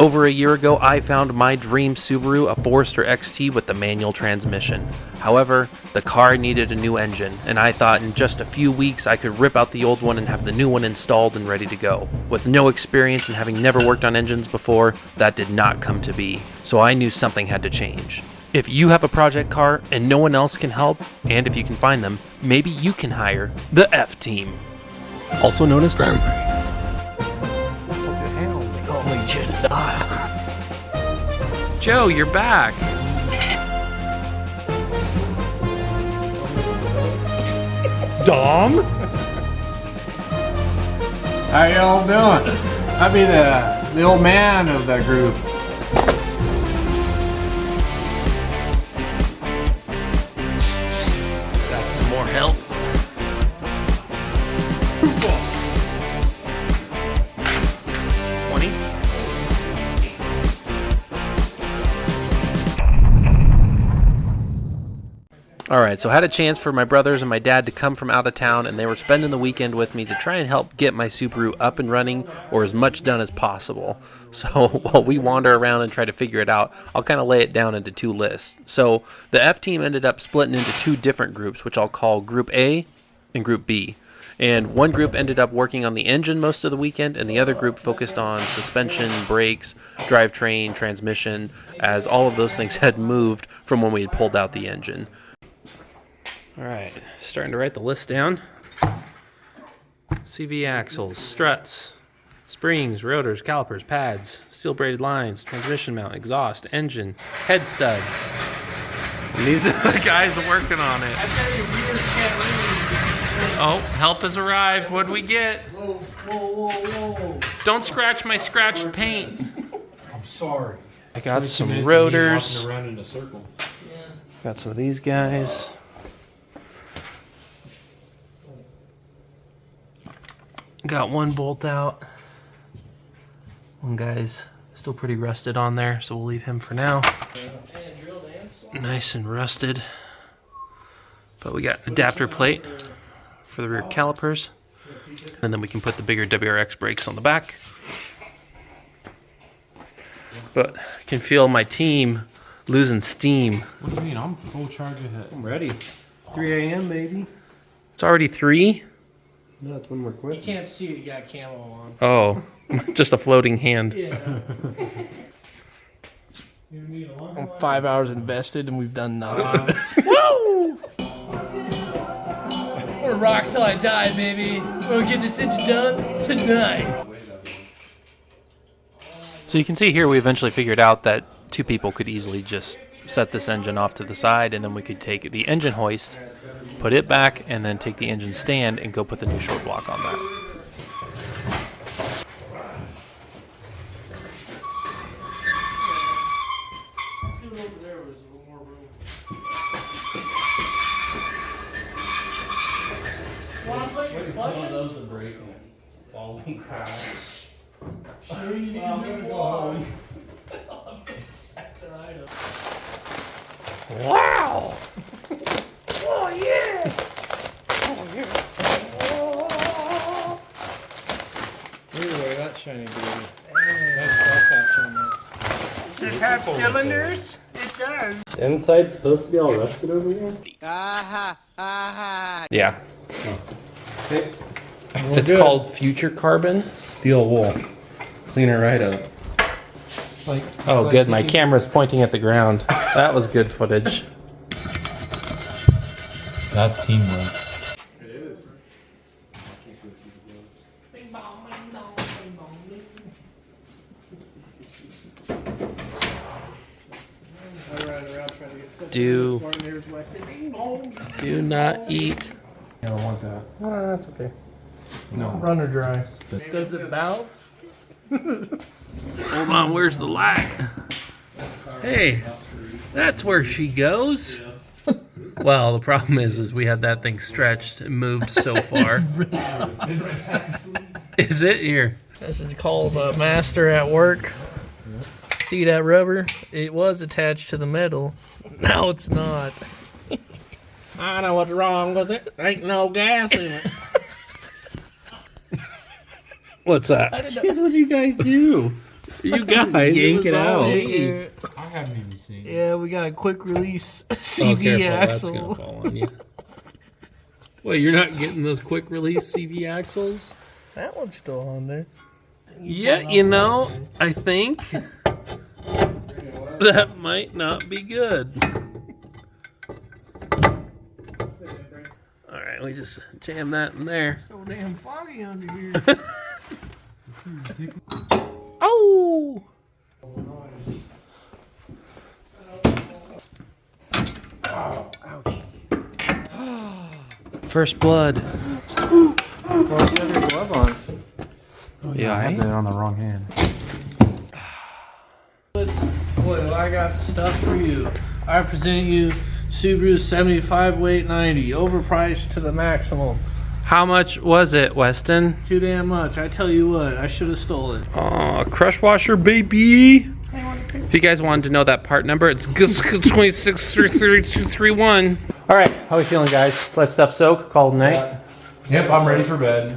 Over a year ago, I found my dream Subaru, a Forester XT with the manual transmission. However, the car needed a new engine, and I thought in just a few weeks I could rip out the old one and have the new one installed and ready to go. With no experience and having never worked on engines before, that did not come to be, so I knew something had to change. If you have a project car and no one else can help, and if you can find them, maybe you can hire the F Team. Also known as Family. Joe, you're back. Dom? How y'all doing? I'll be the old man of the group. Got some more help. Alright, so I had a chance for my brothers and my dad to come from out of town, and they were spending the weekend with me to try and help get my Subaru up and running, or as much done as possible. So while we wander around and try to figure it out, I'll kind of lay it down into two lists. So the F Team ended up splitting into two different groups, which I'll call Group A and Group B. And one group ended up working on the engine most of the weekend, and the other group focused on suspension, brakes, drivetrain, transmission, as all of those things had moved from when we had pulled out the engine. Alright, starting to write the list down. CV axles, struts, springs, rotors, calipers, pads, steel braided lines, transmission mount, exhaust, engine, head studs. And these are the guys working on it. Oh, help has arrived. What'd we get? Whoa, whoa, whoa, whoa. Don't scratch my scratched paint. I'm sorry. I got some rotors. Around in a circle. Got some of these guys. Got one bolt out. One guy's still pretty rusted on there, so we'll leave him for now. Nice and rusted. But we got an adapter plate for the rear calipers. And then we can put the bigger WRX brakes on the back. But I can feel my team losing steam. What do you mean? I'm full charge ahead. I'm ready. 3 a.m. maybe? It's already 3? No, that's when we're You quitting. can't see it, you got camo on. Oh, just a floating hand. Yeah. I'm 5 hours invested and we've done nothing. Woo! I'm gonna rock till I die, baby. We're gonna get this engine done tonight. So you can see here we eventually figured out that two people could easily just set this engine off to the side, and then we could take the engine hoist, put it back, and then take the engine stand and go put the new short block on that. Wow! Oh yeah! Anyway, that shiny beauty. Does it have cylinders? It does. Inside's supposed to be all rusted over here? Yeah. Okay. It's called Future Carbon. Steel wool. Clean it right up. Oh, good. My camera's pointing at the ground. That was good footage. That's teamwork. It is. Bing bong, bing bong, bing bong, Do not eat. I don't want that. Oh, that's okay. No. Run or dry. Does it bounce? Hold on, where's the light? Hey, that's where she goes. Well, the problem is we had that thing stretched and moved so far. Is it here? This is called Master at Work. See that rubber? It was attached to the metal. Now it's not. I know what's wrong with it. Ain't no gas in it. What's that? That's what you guys do. You guys, Yank it out. Yeah, I haven't even seen it. yeah, we got a quick release Oh, CV careful, that's gonna axle. fall on you. Wait, you're not getting those quick release CV axles? That one's still on there. Yeah, you know, I think that might not be good. All right, we just jam that in there. So damn foggy under here. Oh! First blood. Well, you have your glove on. Yeah, I had that on the wrong hand. Boy, I got the stuff for you. I present you Subaru 75 weight 90, overpriced to the maximum. How much was it, Weston? Too damn much. I tell you what, I should have stole it. A crush washer, baby. If you guys wanted to know that part number, it's 2633231. All right, how we feeling, guys? Let stuff soak. Call it night. Yep, I'm ready for bed.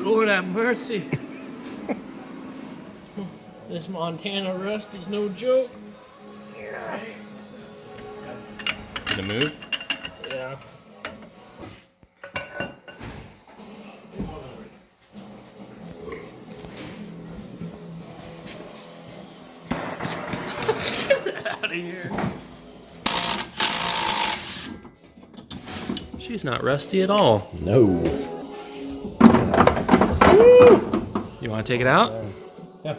Lord have mercy. This Montana rust is no joke. Gonna move? Yeah. Get out of here. She's not rusty at all. No. You want to take it out? Yeah.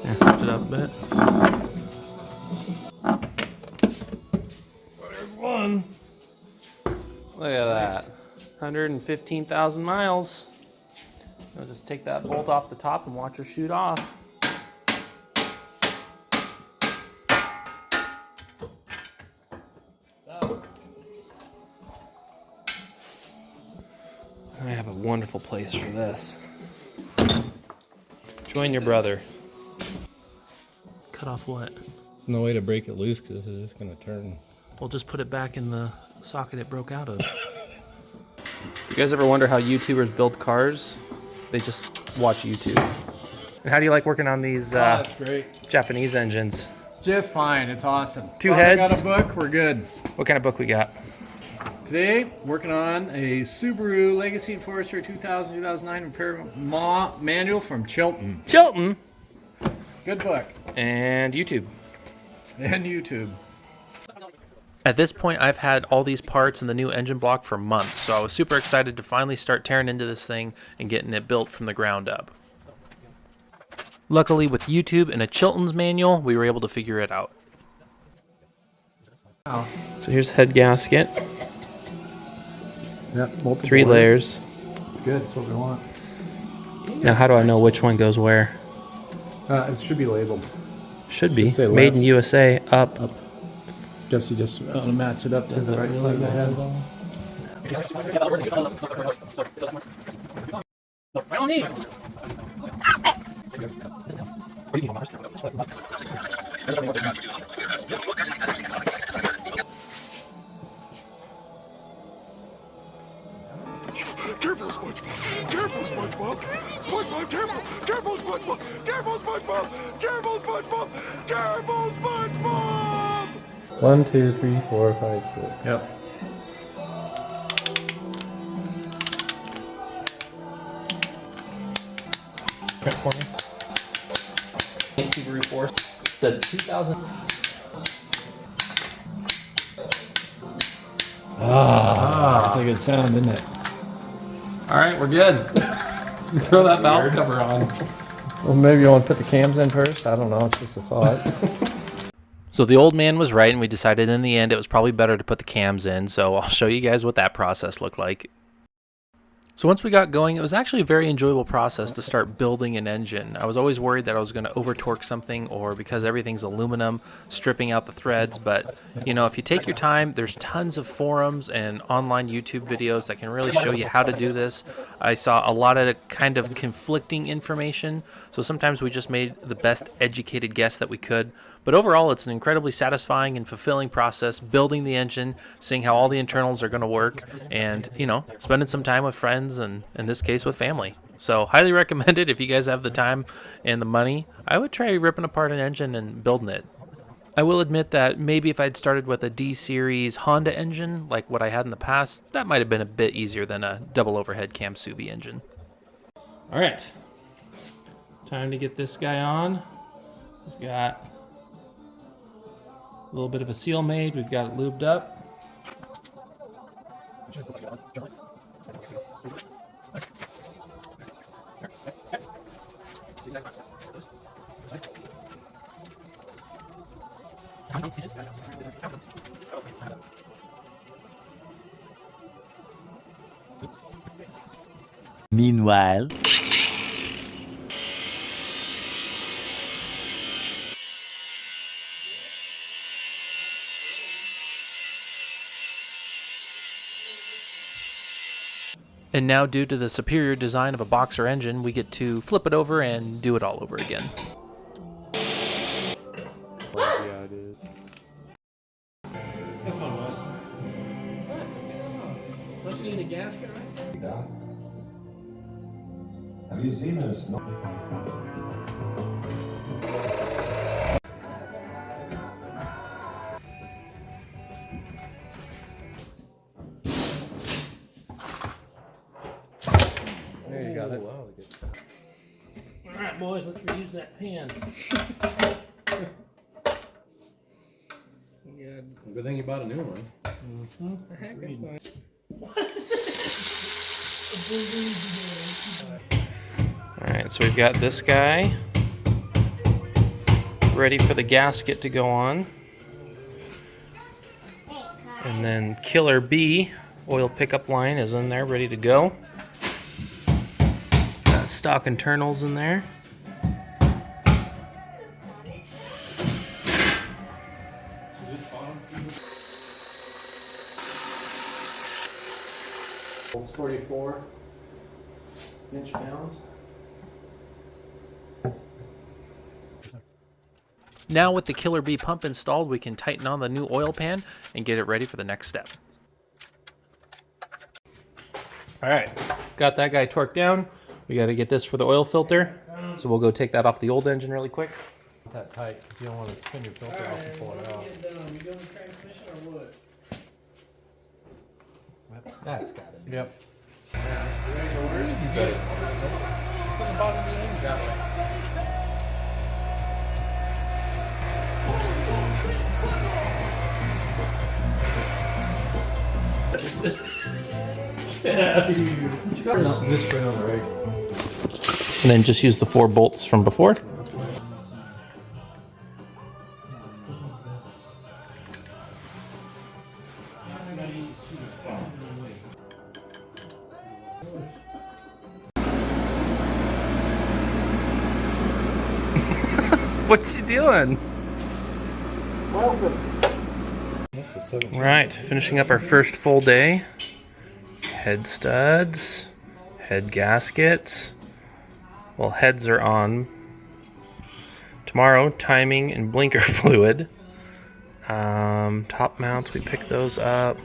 Yeah, lift it up a bit. There's one. Look at that. 115,000 miles. I'll just take that bolt off the top and watch her shoot off. I have a wonderful place for this. Join your brother. Cut off what? No way to break it loose because this is just going to turn. We'll just put it back in the socket it broke out of. You guys ever wonder how YouTubers build cars? They just watch YouTube. And how do you like working on these That's great. Japanese engines? Just fine. It's awesome. Two As long as heads. I got a book. We're good. What kind of book we got? Today, working on a Subaru Legacy Forester 2000-2009 repair manual from Chilton. Chilton Good book. and YouTube. And YouTube. At this point, I've had all these parts and the new engine block for months, so I was super excited to finally start tearing into this thing and getting it built from the ground up. Luckily, with YouTube and a Chilton's manual, we were able to figure it out. So here's the head gasket, Yep. 3 layers. It's good. That's what we want. Now, how do I know which one goes where? It should be labeled. Should be. say Made in left. USA, up. Guess you just match it up to the right side of the head. I don't need. Careful, SpongeBob! Careful, SpongeBob! SpongeBob, careful! Careful, SpongeBob! Careful, SpongeBob! Careful, SpongeBob! Careful, SpongeBob! 1, 2, 3, 4, 5, 6. Yep. Print for me. Subaru Forester. The 2000. That's a good sound, isn't it? All right, we're good. Throw that valve cover on. Well, maybe you want to put the cams in first? I don't know. It's just a thought. So the old man was right, and we decided in the end it was probably better to put the cams in. So I'll show you guys what that process looked like. So once we got going, it was actually a very enjoyable process to start building an engine. I was always worried that I was going to over torque something, or because everything's aluminum, stripping out the threads. But you know, if you take your time, there's tons of forums and online YouTube videos that can really show you how to do this. I saw a lot of kind of conflicting information, so sometimes we just made the best educated guess that we could. But overall, it's an incredibly satisfying and fulfilling process, building the engine, seeing how all the internals are going to work, and, you know, spending some time with friends and, in this case, with family. So highly recommend it if you guys have the time and the money. I would try ripping apart an engine and building it. I will admit that maybe if I'd started with a D-Series Honda engine, like what I had in the past, that might have been a bit easier than a double overhead cam Subi engine. All right, time to get this guy on. We've got a little bit of a seal made. We've got it lubed up. Meanwhile. And now, due to the superior design of a boxer engine, we get to flip it over and do it all over again. Yeah, it is. Have fun, Wes. Don't you need a gasket, right? Have you seen us? There you got it. All right, boys, let's reuse that pen. Good thing you bought a new one. Alright, so we've got this guy ready for the gasket to go on. And then Killer B oil pickup line is in there ready to go. Got stock internals in there. It's 44 inch pounds. Now with the Killer B pump installed, we can tighten on the new oil pan and get it ready for the next step. Alright, got that guy torqued down. We got to get this for the oil filter. So we'll go take that off the old engine really quick. Not that tight because you don't want to spin your filter off and pull it out. You doing transmission or what? That's got it. Yep. This spring on the rig. And then just use the 4 bolts from before. What you doing? Right, finishing up our first full day. Head studs, head gaskets. Well, heads are on. Tomorrow, timing and blinker fluid. Top mounts, we pick those up.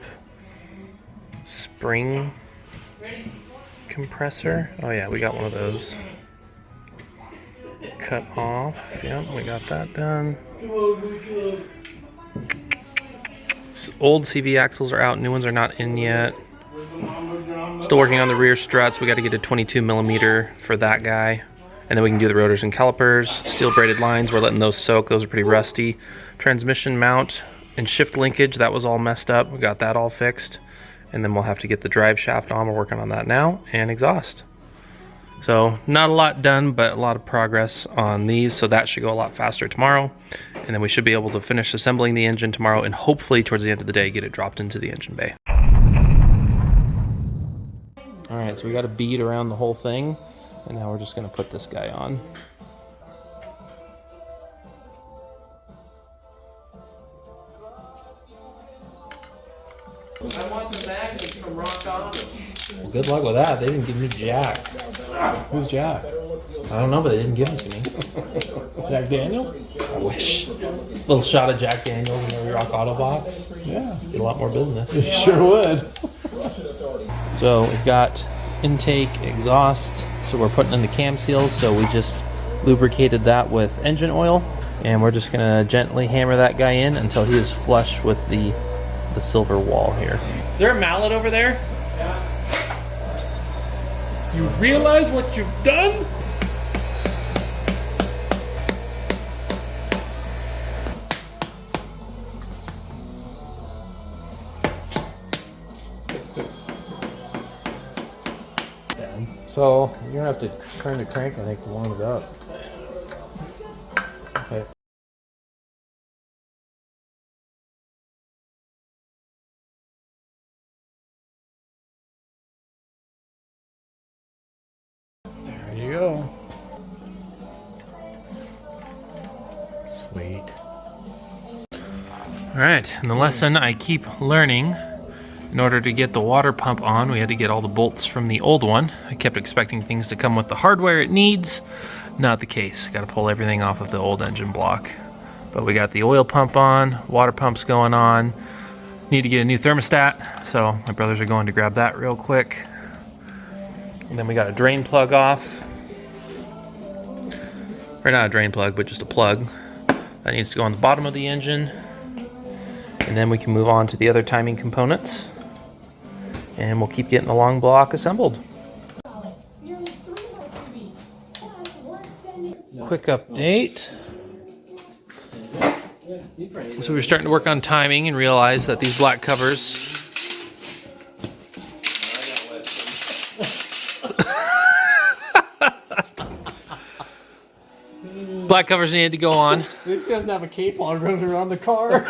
Spring compressor. Oh yeah, we got one of those. Cut off. Yep, we got that done. Old CV axles are out, new ones are not in yet. Still working on the rear struts. We got to get a 22 millimeter for that guy. And then we can do the rotors and calipers. Steel braided lines, we're letting those soak. Those are pretty rusty. Transmission mount and shift linkage, that was all messed up. We got that all fixed. And then we'll have to get the drive shaft on. We're working on that now. And exhaust. So not a lot done, but a lot of progress on these. So that should go a lot faster tomorrow. And then we should be able to finish assembling the engine tomorrow and hopefully towards the end of the day get it dropped into the engine bay. Alright, right, so we got a bead around the whole thing, and now we're just gonna put this guy on. I want the magnets from Rock Auto. Well, good luck with that. They didn't give me Jack. Who's Jack? I don't know, but they didn't give them to me. Jack Daniels? I wish. Little shot of Jack Daniels in the Rock Auto box. Yeah. Get a lot more business. You sure would. So we've got intake, exhaust. So we're putting in the cam seals. So we just lubricated that with engine oil, and we're just gonna gently hammer that guy in until he is flush with the silver wall here. Is there a mallet over there? You realize what you've done? So you're gonna have to turn the crank, I think, to warm it up. Okay. There you go. Sweet. All right, and the lesson I keep learning, in order to get the water pump on, we had to get all the bolts from the old one. I kept expecting things to come with the hardware it needs. Not the case. Got to pull everything off of the old engine block. But we got the oil pump on, water pump's going on. Need to get a new thermostat, so my brothers are going to grab that real quick. And then we got a drain plug off. Or not a drain plug, but just a plug. That needs to go on the bottom of the engine. And then we can move on to the other timing components. And we'll keep getting the long block assembled. Quick update. So we were starting to work on timing and realized that these black covers needed to go on. This doesn't have a cape on running around the car.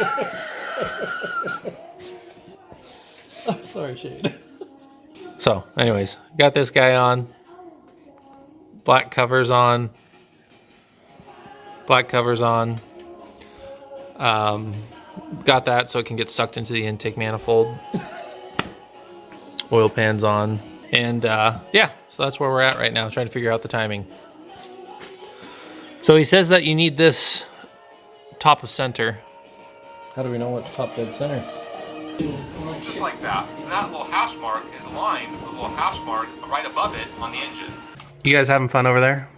Sorry, Shane. So anyways, got this guy on. Black covers on. Black covers on. Got that so it can get sucked into the intake manifold. Oil pan's on. And yeah, so that's where we're at right now, trying to figure out the timing. So he says that you need this top of center. How do we know what's top dead center? Just like that. So that little hash mark is aligned with a little hash mark right above it on the engine. You guys having fun over there?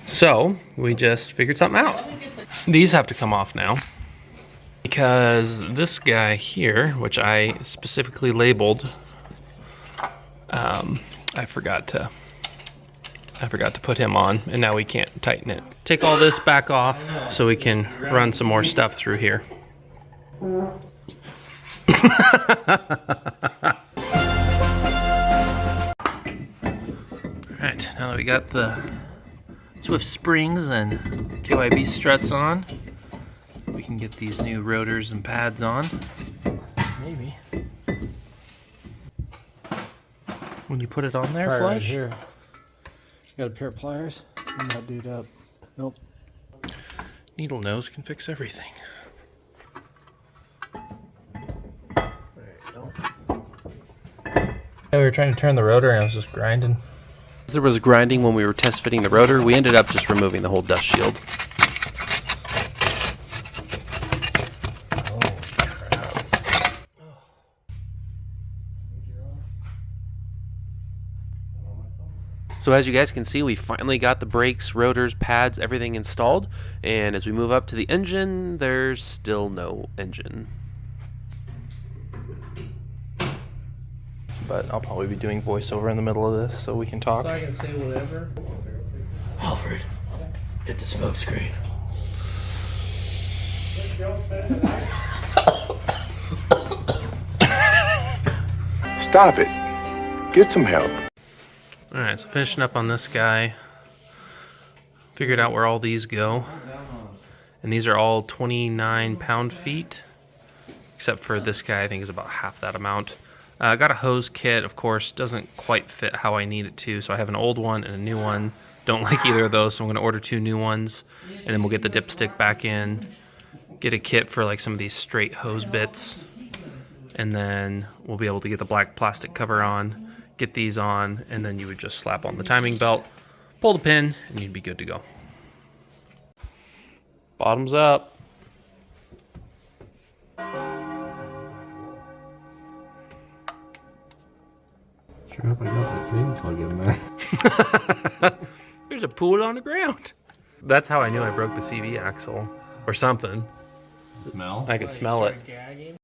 So we just figured something out. These have to come off now because this guy here, which I specifically labeled, I forgot to put him on, and now we can't tighten it. Take all this back off so we can run some more stuff through here. Alright, now that we got the Swift springs and KYB struts on, we can get these new rotors and pads on. Maybe. When you put it on there, Right, Flush? right here. Got a pair of pliers. Clean that dude up. Nope. Needle nose can fix everything. There you go. Yeah, we were trying to turn the rotor and I was just grinding. There was grinding when we were test fitting the rotor. We ended up just removing the whole dust shield. So as you guys can see, we finally got the brakes, rotors, pads, everything installed. And as we move up to the engine, there's still no engine. But I'll probably be doing voiceover in the middle of this so we can talk. So I can say whatever. Alfred, hit the smoke screen. Stop it. Get some help. Alright, so finishing up on this guy. Figured out where all these go. And these are all 29 pound-feet. except for this guy, I think is about half that amount. I got a hose kit, of course, doesn't quite fit how I need it to, so I have an old one and a new one. Don't like either of those, so I'm going to order 2 new ones, and then we'll get the dipstick back in, get a kit for like some of these straight hose bits, and then we'll be able to get the black plastic cover on, get these on, and then you would just slap on the timing belt, pull the pin, and you'd be good to go. Bottoms up. Sure hope I got that drain plug in there. There's a pool on the ground. That's how I knew I broke the CV axle or something. Smell? I could smell it. Gagging.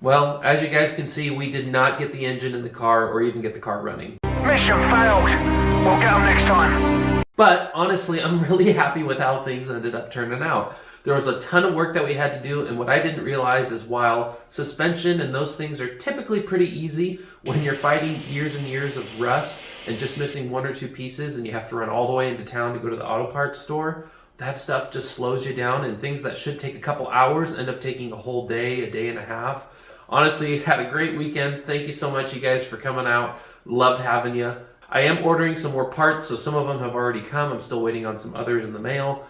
Well, as you guys can see, we did not get the engine in the car or even get the car running. Mission failed. We'll get them next time. But honestly, I'm really happy with how things ended up turning out. There was a ton of work that we had to do, and what I didn't realize is while suspension and those things are typically pretty easy, when you're fighting years and years of rust and just missing 1 or 2 pieces and you have to run all the way into town to go to the auto parts store, that stuff just slows you down, and things that should take a couple hours end up taking a whole day, a day and a half. Honestly, had a great weekend. Thank you so much, you guys, for coming out. Loved having you. I am ordering some more parts, so some of them have already come. I'm still waiting on some others in the mail.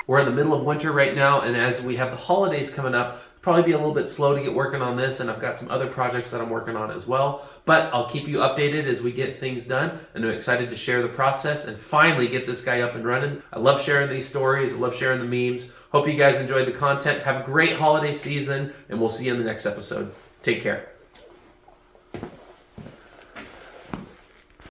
We're in the middle of winter right now, and as we have the holidays coming up, probably be a little bit slow to get working on this, and I've got some other projects that I'm working on as well. But I'll keep you updated as we get things done, and I'm excited to share the process and finally get this guy up and running. I love sharing these stories. I love sharing the memes. Hope you guys enjoyed the content. Have a great holiday season, and we'll see you in the next episode. Take care.